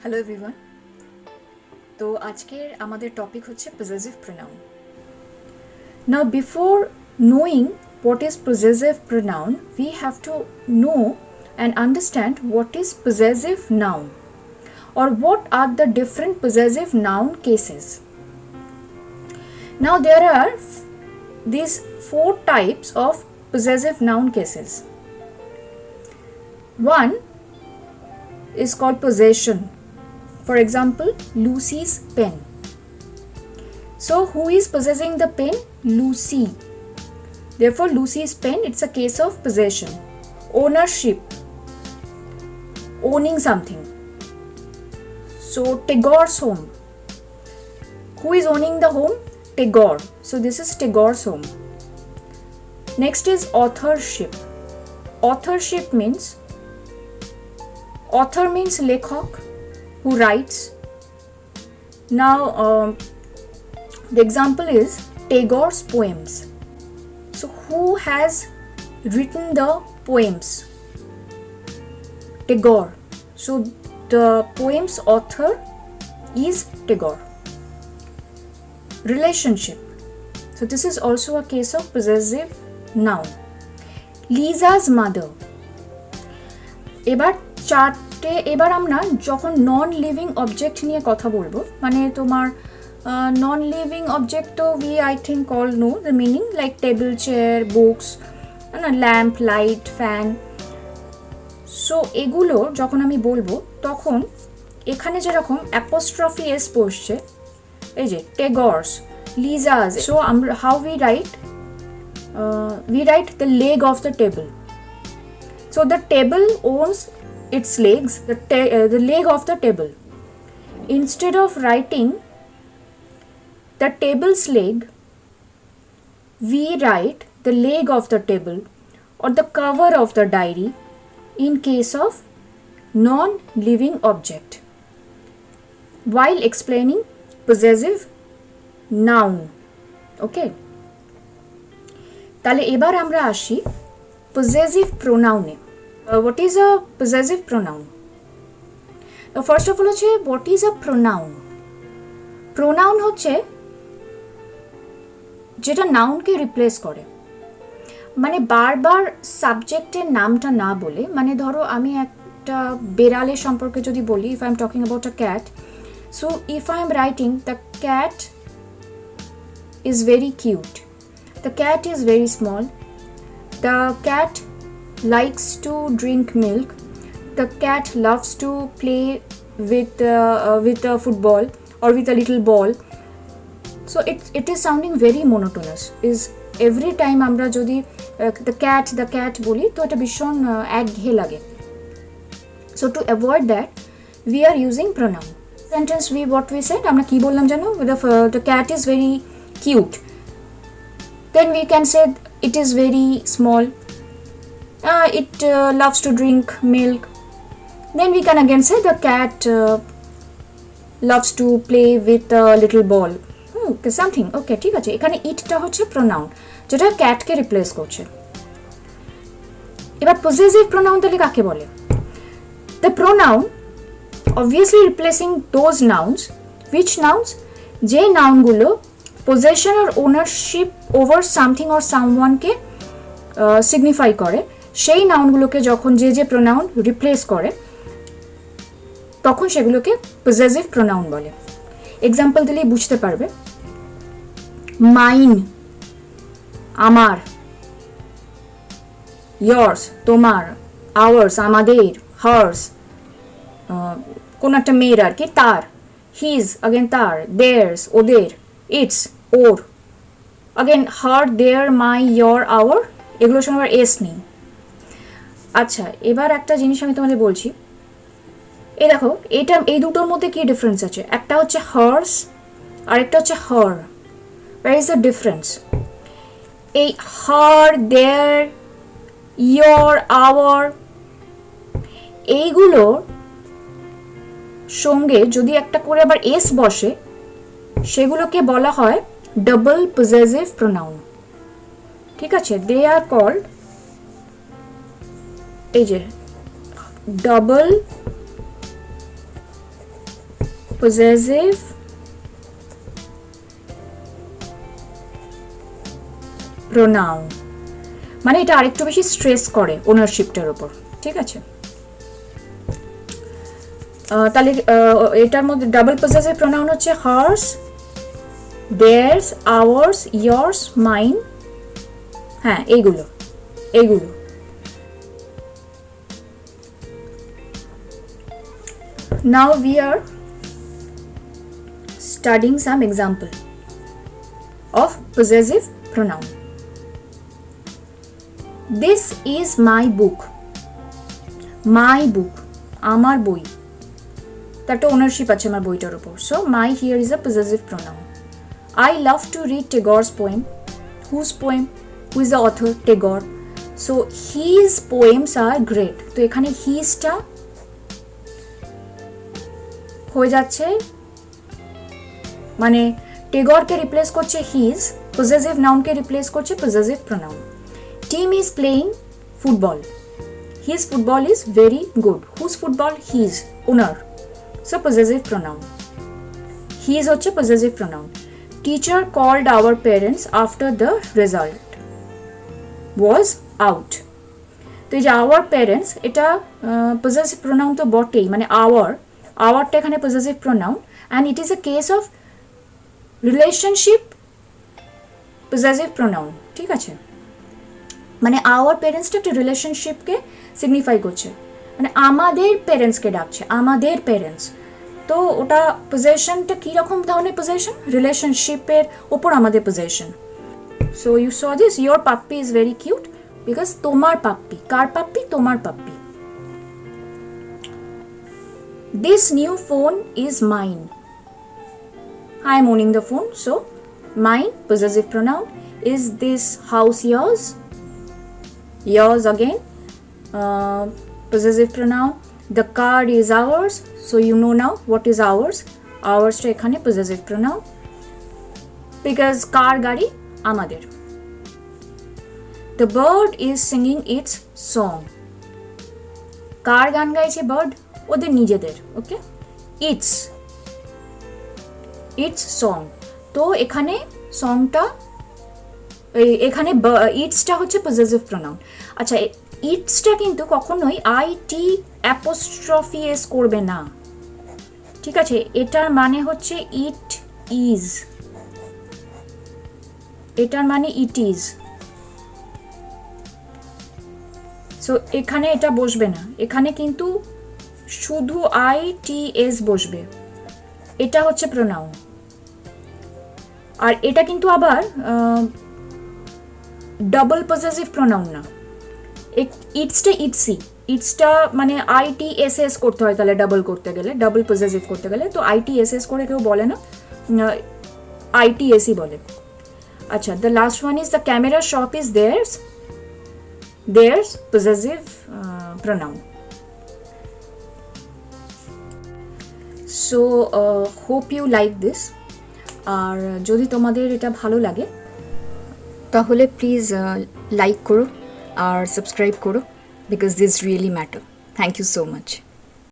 Hello everyone. তো আজকের আমাদের টপিক হচ্ছে possessive pronoun. Now before knowing what is possessive pronoun, we have to know and understand what is possessive noun or what are the different possessive noun cases. Now there are these 4 types of possessive noun cases. One is called possession. For example, Lucy's pen. So who is possessing the pen? Lucy. Therefore, Lucy's pen, it's a case of possession. Ownership. Owning something. So Tagore's home. Who is owning the home? Tagore. So this is Tagore's home. Next is authorship. Authorship means lekhak, who writes. Now the example is Tagore's poems. So who has written the poems? Tagore. So the poem's author is Tagore. Relationship. So this is also a case of possessive noun. Lisa's mother. এবার আমরা যখন non living object নিয়ে কথা বলবো, মানে তোমার non living object তো we I think all know the meaning, like table, chair, books, lamp, light, fan. So এগুলো যখন আমি বলবো তখন এখানে যেরকম অ্যাপোস্ট্রফি এস বসছে, এই যে টেগরস, লিজাস, সো আমরা how we write the leg of the table. So the table owns its legs, the leg of the table. Instead of writing the table's leg, we write the leg of the table or the cover of the diary in case of non-living object while explaining possessive noun. Okay? তাহলে এবার আমরা আসি possessive pronoun. What is a possessive pronoun? First of all হচ্ছে what is a pronoun? Pronoun হচ্ছে যেটা নাউনকে replace করে, মানে বারবার সাবজেক্টের নামটা না বলে, মানে ধরো আমি একটা বেড়ালের সম্পর্কে যদি বলি, if I am talking about a cat, so if I am writing the cat is very cute, the cat is very small, the cat likes to drink milk, the cat loves to play with a football or with a little ball. So it is sounding very monotonous. Is every time আমরা যদি the cat বলি তো এটা ভীষণ একঘেয়ে লাগে. So to avoid that we are using pronoun. Sentence what we said, আমরা কি বললাম জানো, the cat is very cute, then we can say it is very small, it loves to drink milk, then we can again say the cat loves to play with a little ball. Okay, something. Okay, ঠিক আছে, এখানে ইটটা হচ্ছে pronoun যেটা ক্যাটকে replace করছে। এবার possessive pronoun তাহলে কাকে বলে? The pronoun obviously replacing those nouns, which nouns, যে নাউনগুলো possession or ownership over something or someone-কে signify করে, সেই নাউনগুলোকে যখন যে প্রোনাউন রিপ্লেস করে তখন সেগুলোকে possessive pronoun বলে। এক্সাম্পল দিলেই বুঝতে পারবে, মাইন আমার, yours তোমার, ours আমাদের, hers কোন একটা মেয়ের আর কি, তার, his again তার, theirs ওদের, its or, again her, their, my, your, our, এগুলোর সঙ্গে আবার এস নেই। আচ্ছা, এবার একটা জিনিস আমি তোমাদের বলছি, এই দেখো এই দুটোর মধ্যে কি ডিফারেন্স আছে? একটা হচ্ছে hers আর একটা হচ্ছে her. Where is the difference? এই her, their, your, our এইগুলোর সঙ্গে যদি একটা করে আবার এস বসে সেগুলোকে বলা হয় ডাবল পজেসিভ প্রোনাউন। ঠিক আছে, দে আর কল্ড, এই যে ডাবল possessive pronoun মানে এটা আরেকটু বেশি স্ট্রেস করে ওনারশিপটার উপর, ঠিক আছে? তাহলে এটার মধ্যে ডাবল পজেসিভ প্রোনাউন হচ্ছে hers, theirs, ours, yours, mine, হ্যাঁ এইগুলো। Now we are studying some example of possessive pronoun. This is my book. My book, আমার বই, তার তো ওনারশিপ আছে আমার বইটার উপর। So my here is a possessive pronoun. I love to read Tagore's poem. Whose poem? Who is the author? Tagore. So his poems are great. তো এখানে হিজটা হয়ে যাচ্ছে, মানে টেগরকে রিপ্লেস করছে হিজ, পজেসিভ নাউনকে রিপ্লেস করছে possessive pronoun. Team is playing football, his football is very good. Whose football? His, owner. So possessive pronoun, his হচ্ছে possessive pronoun. Teacher called our parents after the result was out. তো এই যে our parents, এটা possessive pronoun তো বটেই, মানে আওয়ারটা এখানে possessive pronoun, and it is a case of relationship possessive pronoun, ঠিক আছে? মানে আওয়ার প্যারেন্টসটা একটা রিলেশনশিপকে সিগনিফাই করছে, মানে আমাদের প্যারেন্টসকে ডাকছে, আমাদের প্যারেন্টস। তো ওটা পজেশনটা কীরকম ধরনের পজেশন? রিলেশনশিপের ওপর আমাদের possession. So you saw this, your puppy is very cute, because তোমার পাপ্পি। কার পাপ্পি? তোমার puppy. This new phone is mine. I am owning the phone, so mine, possessive pronoun. Is this house yours? Yours again, possessive pronoun. The car is ours, so you know now what is ours. Ours to ekhane possessive pronoun, because car gari amader. The bird is singing its song. Car গান গাইছে bird? ওদের নিজেদের, ওকে? It's song. তো এখানে সংটা, এখানে ইটসটা হচ্ছে possessive pronoun. আচ্ছা, ইটসটা কিন্তু কখনোই আইটি অ্যাপোস্ট্রফি এস করবে না, ঠিক আছে? এটার মানে হচ্ছে ইট ইজ, এটার মানে ইট ইজ। সো এখানে এটা বসবে না, এখানে কিন্তু শুধু ITS বসবে। এটা হচ্ছে প্রোনাউন। আর এটা কিন্তু আবার ডাবল পজেসিভ প্রোনাউন না, ইটসটা ইটসি, ইটসটা মানে ITSS করতে হয় তাহলে ডাবল করতে গেলে, ডাবল পজেসিভ করতে গেলে। তো ITSS করে কেউ বলে না, ITSই বলে। আচ্ছা, the last one is the camera shop is theirs possessive pronoun. So hope you like this. আর যদি তোমাদের এটা ভালো লাগে তাহলে প্লিজ লাইক করো আর সাবস্ক্রাইব করো, because this really matter. Thank you so much.